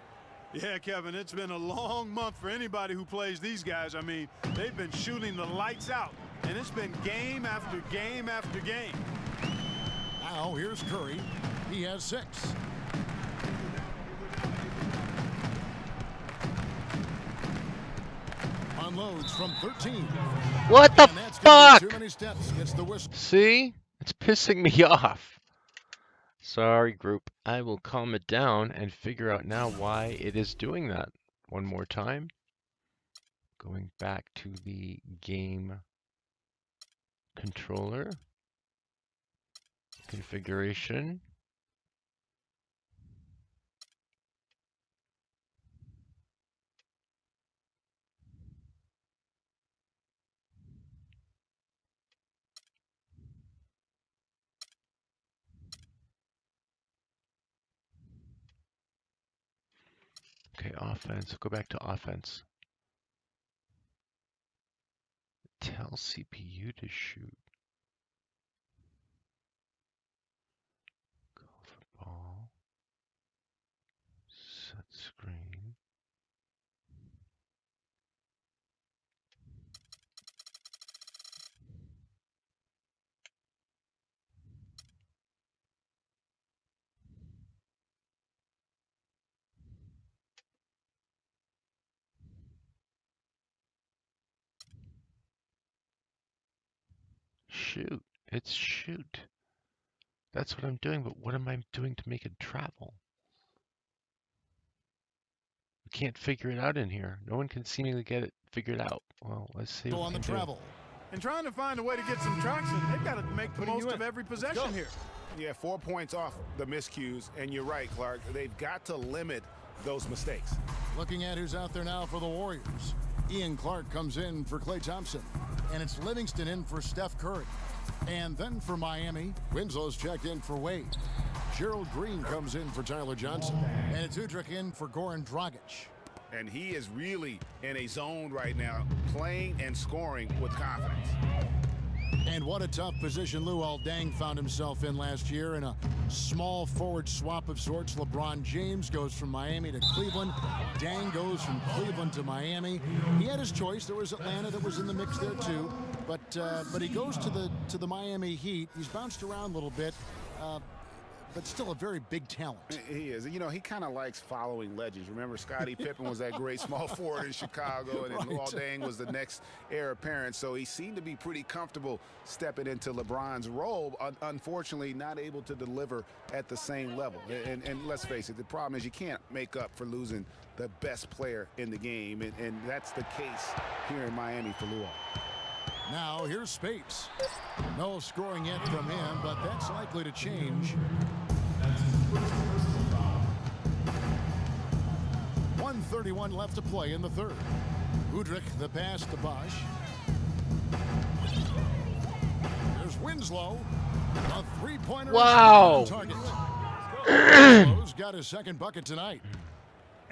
Yeah, Kevin, it's been a long month for anybody who plays these guys. I mean, they've been shooting the lights out, and it's been game after game after game. Now, here's Curry. He has 6. Unloads from 13. What the fuck? Too many steps. Gets the whistle. See? It's pissing me off. Sorry, group. I will calm it down and figure out now why it is doing that. One more time. Going back to the game controller. Configuration. Okay, offense. Go back to offense. Tell CPU to shoot. Go for ball. Set screen. Shoot. It's shoot. That's what I'm doing, but what am I doing to make it travel? We can't figure it out in here. No one can seemingly get it figured out. Well, let's see. On the travel. And trying to find a way to get some traction, they've got to make the most of every possession here. Yeah, 4 points off the miscues, and you're right, Clark. They've got to limit those mistakes. Looking at who's out there now for the Warriors. Ian Clark comes in for Klay Thompson. And it's Livingston in for Steph Curry. And then for Miami, Winslow's checked in for Wade. Gerald Green comes in for Tyler Johnson. And it's Udrich in for Goran Dragic. And he is really in a zone right now, playing and scoring with confidence. And what a tough position Luol Deng found himself in last year in a small forward swap of sorts. LeBron James goes from Miami to Cleveland. Deng goes from Cleveland to Miami. He had his choice. There was Atlanta that was in the mix there too. But he goes to the Miami Heat. He's bounced around a little bit. But still a very big talent. He is. You know, he kind of likes following legends. Remember, Scottie Pippen was that great small forward in Chicago, and then Luol Deng was the next heir apparent. So he seemed to be pretty comfortable stepping into LeBron's role. Unfortunately, not able to deliver at the same level. And let's face it, the problem is you can't make up for losing the best player in the game, and that's the case here in Miami for Luol. Now here's Speights. No scoring yet from him, but that's likely to change. 1:31 left to play in the third. Udrich the pass to Bosch. There's Winslow. A three-pointer. Wow. Target. Winslow's got his second bucket tonight.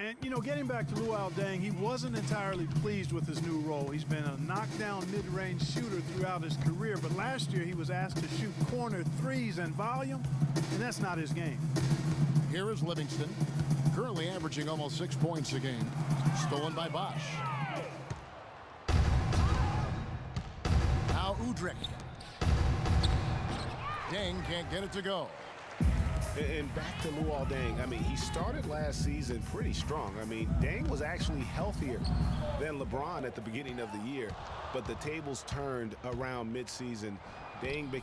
And, you know, getting back to Luol Deng, he wasn't entirely pleased with his new role. He's been a knockdown mid-range shooter throughout his career, but last year he was asked to shoot corner threes and volume, and that's not his game. Here is Livingston, currently averaging almost 6 points a game. Stolen by Bosch. Now Udrich. Deng can't get it to go. And back to Luol Deng. I mean, he started last season pretty strong. I mean, Deng was actually healthier than LeBron at the beginning of the year, but the tables turned around midseason. Deng.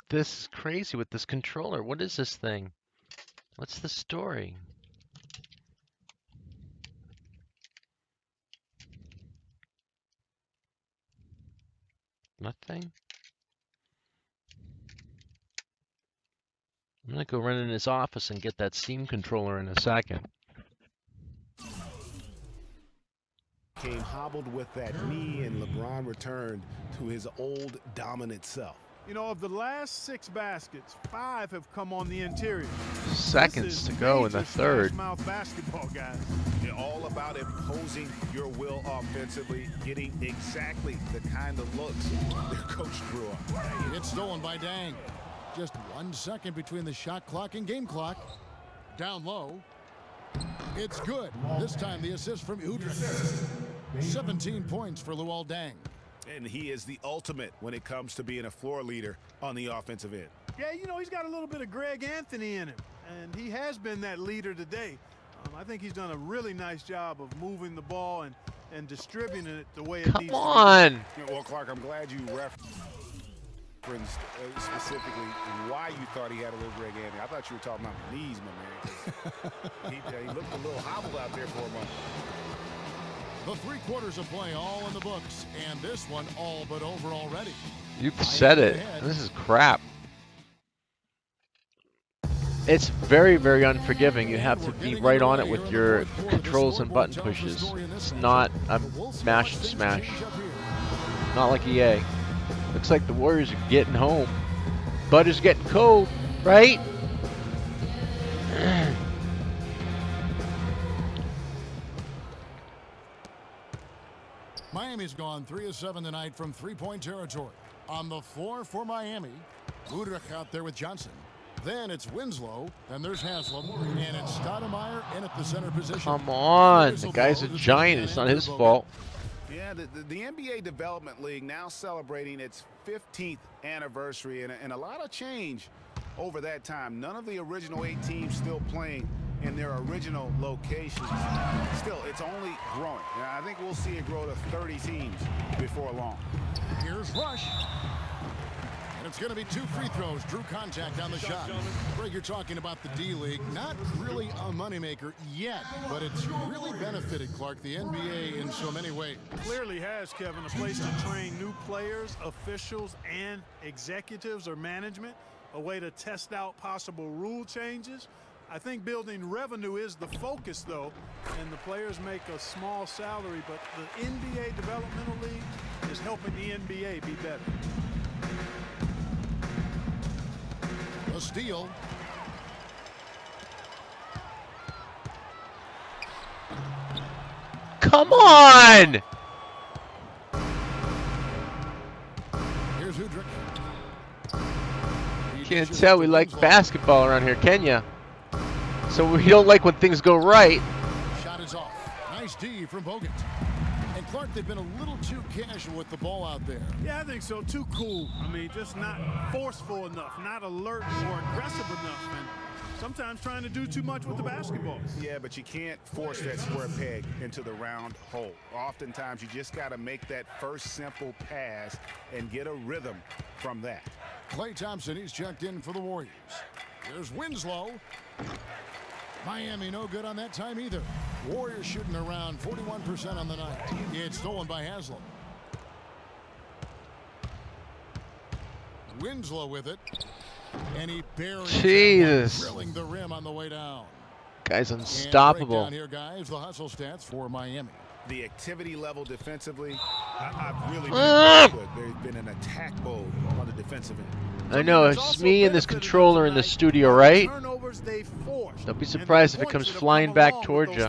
This is crazy with this controller. What is this thing? What's the story? Nothing? I'm gonna go run in his office and get that Steam controller in a second. Came hobbled with that knee, and LeBron returned to his old dominant self. You know, of the last 6 baskets, 5 have come on the interior. Seconds to go in the third. Mouth basketball, guys. It's all about imposing your will offensively, getting exactly the kind of looks their coach drew up. It's stolen by Deng. Just 1 second between the shot clock and game clock. Down low. It's good. This time the assist from Udrich. 17 points for Luol Deng. And he is the ultimate when it comes to being a floor leader on the offensive end. Yeah, you know, he's got a little bit of Greg Anthony in him, and he has been that leader today. I think he's done a really nice job of moving the ball and distributing it the way it needs to be. Come on! Well, Clark, I'm glad you referenced specifically why you thought he had a little Greg Anthony. I thought you were talking about the knees, my man. He looked a little hobbled out there for a moment. The 3 quarters of play all in the books, and this one all but over already. You've said it. This is crap. It's very, very unforgiving. You have to be right on it with your controls and button pushes. It's not a smash and smash. Not like EA. Looks like the Warriors are getting home. Butter's getting cold, right? Miami's gone 3 of 7 tonight from 3-point territory. On the floor for Miami, Udrich out there with Johnson. Then it's Winslow, then there's Haslam, and it's Stoudemire in at the center position. Come on, the guy's a giant. It's not his fault. Yeah, the NBA Development League now celebrating its 15th anniversary, and a lot of change over that time. None of the original 8 teams still playing in their original locations. Still, it's only growing. I think we'll see it grow to 30 teams before long. Here's Rush. And it's going to be 2 free throws. Drew contact on the shot. Greg, you're talking about the D-League. Not really a moneymaker yet, but it's really benefited, Clark, the NBA in so many ways. Clearly has, Kevin, a place to train new players, officials, and executives or management, a way to test out possible rule changes. I think building revenue is the focus, though, and the players make a small salary, but the NBA Developmental League is helping the NBA be better. A steal. Come on! Can't tell we like basketball around here, can ya? So we don't like when things go right. Shot is off. Nice D from Bogut. And Clark, they've been a little too casual with the ball out there. Yeah, I think so. Too cool. I mean, just not forceful enough, not alert or aggressive enough, and sometimes trying to do too much with the basketball. Yeah, but you can't force that square peg into the round hole. Oftentimes, you just got to make that first simple pass and get a rhythm from that. Klay Thompson, he's checked in for the Warriors. There's Winslow. Miami no good on that time either. Warriors shooting around 41% on the night. It's stolen by Haslam. Winslow with it. And he buries Jesus. drilling the rim on the way down. Guy's unstoppable. Down here, guys, the hustle stats for Miami. The activity level defensively, I've really been good. There's been an attack mode on the defensive end. I know, it's me and this controller in the studio, right? Don't be surprised if it comes flying back towards you.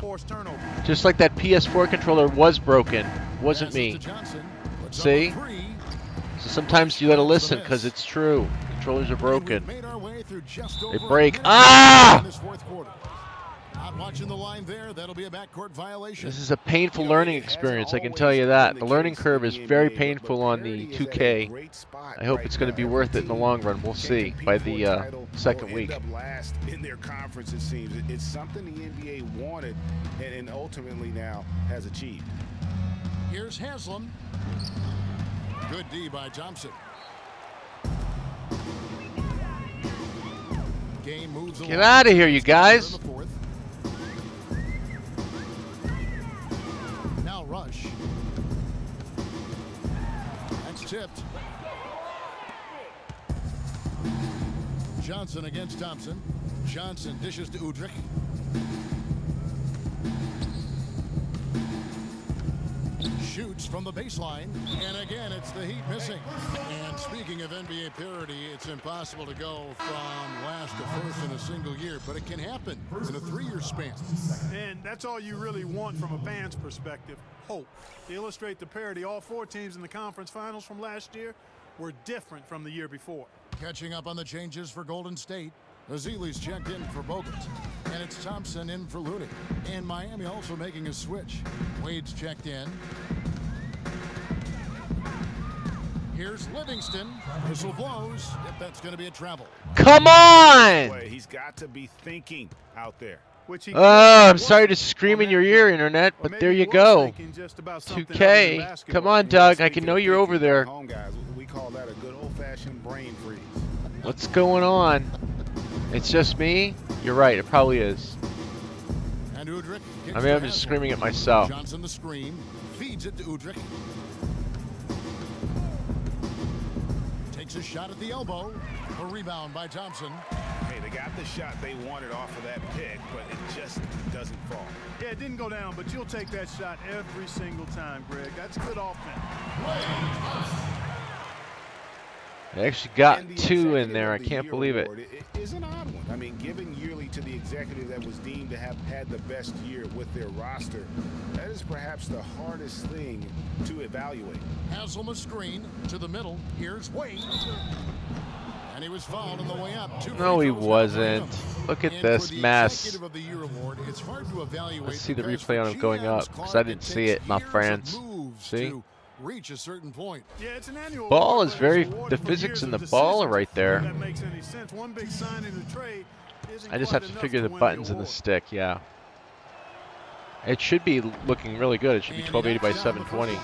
Just like that PS4 controller was broken. Wasn't me. See? So sometimes you gotta listen because it's true. Controllers are broken. They break. Ah! Not watching the line there. That'll be a backcourt violation. This is a painful learning experience, I can tell you that. The learning curve is very painful on the 2K. I hope it's going to be worth it in the long run. We'll see by the second week. Last in their conference, it seems. It's something the NBA wanted and ultimately now has achieved. Here's Haslam. Good D by Thompson. Game moves along. Get out of here, you guys. Now Rush. That's tipped. Johnson against Thompson. Johnson dishes to Udrich. Shoots from the baseline, and again it's the Heat missing. And speaking of NBA parity, it's impossible to go from last to first in a single year, but it can happen in a 3-year span. And that's all you really want from a fan's perspective, hope. To illustrate the parity, all 4 teams in the conference finals from last year were different from the year before. Catching up on the changes for Golden State. Azili's checked in for Bogut, and it's Thompson in for Looney. And Miami also making a switch. Wade's checked in. Here's Livingston. Whistle blows. Yep, that's going to be a travel. Come on! He's got to be thinking out there. Oh, I'm sorry to scream in your ear, Internet, but there you go. 2K. Come on, Doug. I can know you're over there. We call that a good old-fashioned brain freeze. What's going on? It's just me? You're right, it probably is. And Udrich I mean, I'm just screaming at myself. Johnson the screen. Feeds it to Udrich. Takes a shot at the elbow. A rebound by Thompson. Hey, they got the shot they wanted off of that pick, but it just doesn't fall. Yeah, it didn't go down, but you'll take that shot every single time, Greg. That's good offense. They actually got 2 in there. I can't believe it. It is an odd one. I mean, given yearly to the executive that was deemed to have had the best year with their roster, that is perhaps the hardest thing to evaluate. Haslam a screen to the middle. Here's Wade. And he was fouled on the way up. No, he wasn't. Look at this mess. It's hard to evaluate. Let's see the replay on him going up, because I didn't see it, my friends. See? Reach a certain point. Yeah, it's an annual Ball is very, the physics in the ball are right there. That makes any sense. One big sign in the trade isn't I just quite have to enough figure the win buttons in the award. stick, yeah. It should be looking really good. It should be 1280 by 720.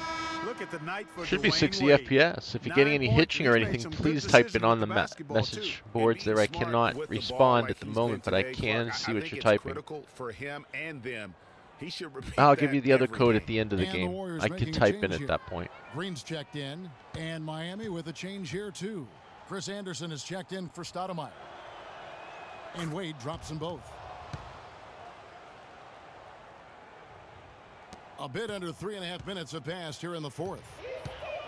Look at the night for Should be Dwayne 60 Wade. FPS. If you're getting any hitching or anything, please type it on the message boards there. I cannot respond at the moment, but I can see what you're typing. For him and them. He should repeat I'll give you the other every code game. at the end of the And game. Warriors I could making a type in change at here. that point. Green's checked in, and Miami with a change here too. Chris Anderson is checked in for Stoudemire. And Wade drops them both. A bit under 3.5 minutes have passed here in the 4th.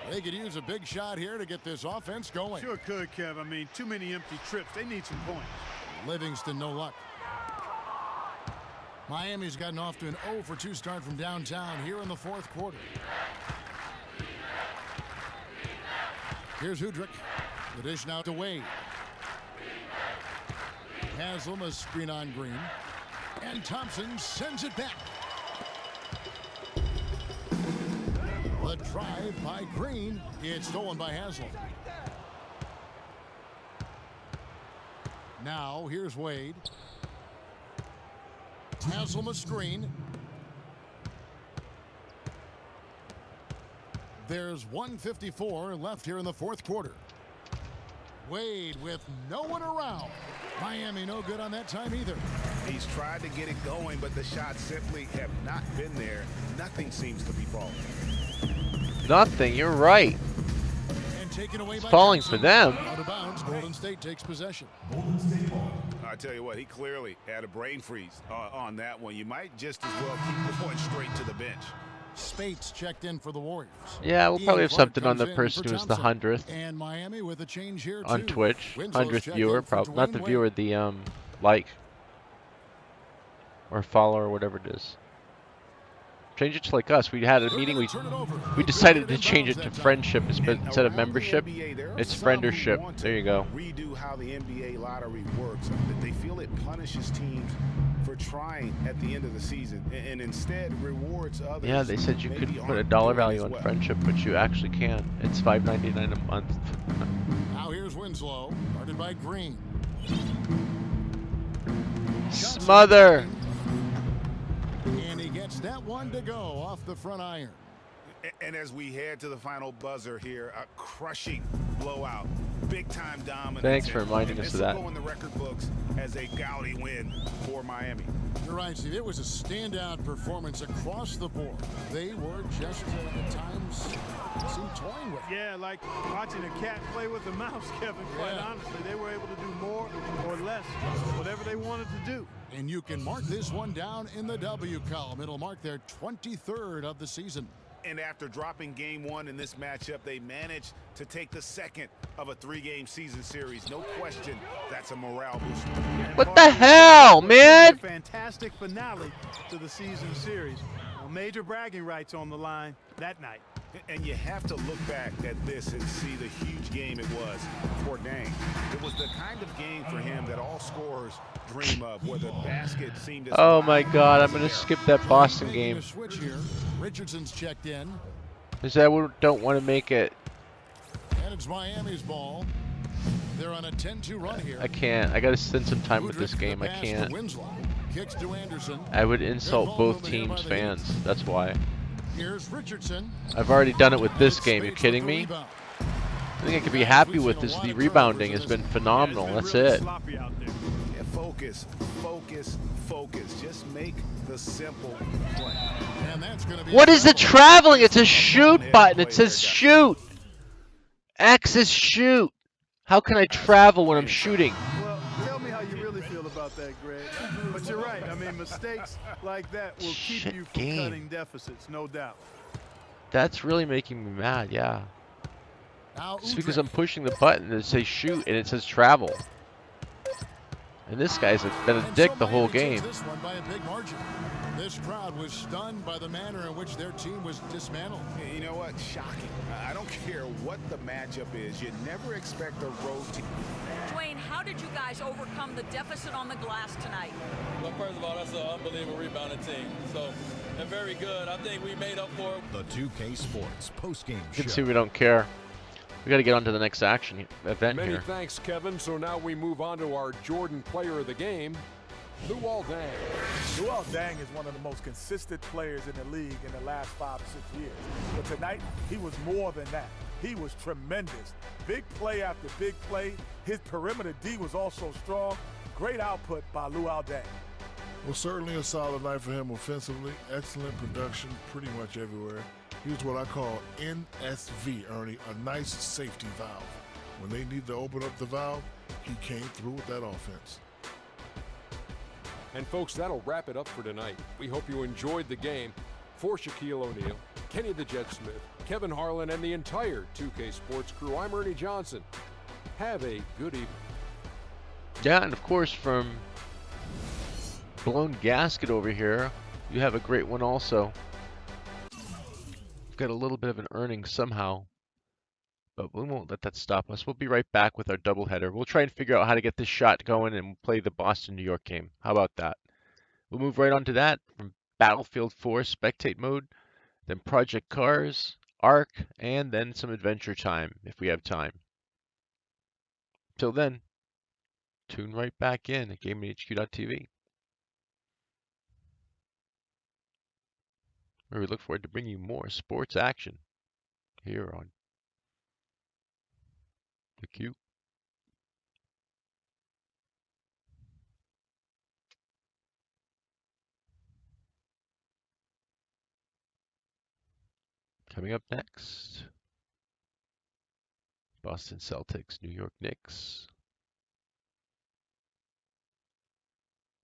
They could use a big shot here to get this offense going. Sure could, Kev. I mean, too many empty trips. They need some points. Livingston, no luck. Miami's gotten off to an 0-for-2 start from downtown here in the 4th quarter. Here's Udrich. The dish now to Wade. Haslam a screen on Green. And Thompson sends it back. The drive by Green. It's stolen by Haslam. Now here's Wade. Haslam a screen. There's 1:54 left here in the fourth quarter. Wade with no one around. Miami no good on that time either. He's tried to get it going, but the shots simply have not been there. Nothing seems to be falling. Nothing, you're right. And taken away It's by falling Thompson. for them. Out of bounds, Golden State takes possession. I tell you what, he clearly had a brain freeze on that one. You might just as well keep going straight to the bench. Speights checked in for the Warriors. Yeah, we'll probably have Clark something on comes the in person for who's the Thompson. 100th And Miami with a change here on too. Twitch. Winslow's 100th checked viewer, in for probably not Dwayne the Wade. viewer, the like or follower or whatever it is. Change it to like us. We had a meeting. We decided to change it to friendship instead of membership. It's friendership. There you go. Redo how the NBA lottery works. They feel it punishes teams for trying at the end of the season and instead rewards others. Yeah, they said you could put a dollar value on friendship, but you actually can't. It's $5.99 a month. Now here's Winslow, guarded by Green. Smother. And he gets that one to go off the front iron. And as we head to the final buzzer here, a crushing blowout, big-time dominance. Thanks for reminding us of that. This will go in the record books as a gaudy win for Miami. You're right, Steve. It was a standout performance across the board. They were just at times seemed toying with it. Yeah, like watching a cat play with a mouse, Kevin, quite honestly. They were able to do more or less, whatever they wanted to do. And you can mark this one down in the W column. It'll mark their 23rd of the season. And after dropping game one in this matchup, they managed to take the second of a three-game season series. No question, that's a morale booster. What the hell, man? Fantastic finale to the season series. Major bragging rights on the line that night. And you have to look back at this and see the huge game it was for Dang. It was the kind of game for him that all scorers dream of, where the basket seemed as Oh my God, I'm gonna skip that Boston game. Switch here. Richardson's checked in. Because I don't want to make it. And it's Miami's ball. They're on a 10-2 run here. I can't. I gotta spend some time with this game. I can't. Kicks to Anderson. I would insult both teams' fans. That's why. Here's Richardson. I've already done it with this game. You kidding me? The thing I could be happy with is the rebounding has been phenomenal. That's it. Yeah, focus, focus, focus. Just make the simple play. And that's gonna be What is the traveling? It's a shoot button. It says shoot. X is shoot. How can I travel when I'm shooting? Well, tell me how you really feel about that, Greg. But you're right. I mean, mistakes like that will keep you from cutting deficits, no doubt. That's really making me mad, yeah. It's because I'm pushing the button that says shoot and it says travel. And this guy's been a dick the whole game. This one by a big margin. This crowd was stunned by the manner in which their team was dismantled. You know what? Shocking. I don't care what the matchup is. You never expect a road team. Dwayne, how did you guys overcome the deficit on the glass tonight? Well, first of all, that's an unbelievable rebounding team. So, they're very good. I think we made up for it. The 2K Sports postgame You show. can see we don't care. We got to get on to the next event Many here. thanks, Kevin. So now we move on to our Jordan player of the game, Luol Deng. Luol Deng is one of the most consistent players in the league in the last 5 or 6 years. But tonight, he was more than that. He was tremendous. Big play after big play. His perimeter D was also strong. Great output by Luol Deng. Well, certainly a solid night for him offensively. Excellent production pretty much everywhere. He was what I call NSV, Ernie, a nice safety valve. When they need to open up the valve, he came through with that offense. And folks, that'll wrap it up for tonight. We hope you enjoyed the game. For Shaquille O'Neal, Kenny the Jet Smith, Kevin Harlan, and the entire 2K Sports crew, I'm Ernie Johnson. Have a good evening. Yeah, and of course from Blown Gasket over here, you have a great one also. We've got a little bit of an earning somehow. But we won't let that stop us. We'll be right back with our doubleheader. We'll try and figure out how to get this shot going and play the Boston-New York game. How about that? We'll move right on to that from Battlefield 4 spectate mode, then Project Cars, Arc, and then some Adventure Time if we have time. Till then, tune right back in at GamingHQ.tv, where we look forward to bringing you more sports action here on the Q. Coming up next, Boston Celtics, New York Knicks.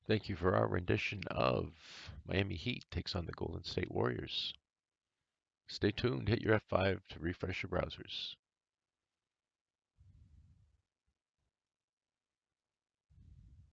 Thank you for our rendition of Miami Heat takes on the Golden State Warriors. Stay tuned, hit your F5 to refresh your browsers.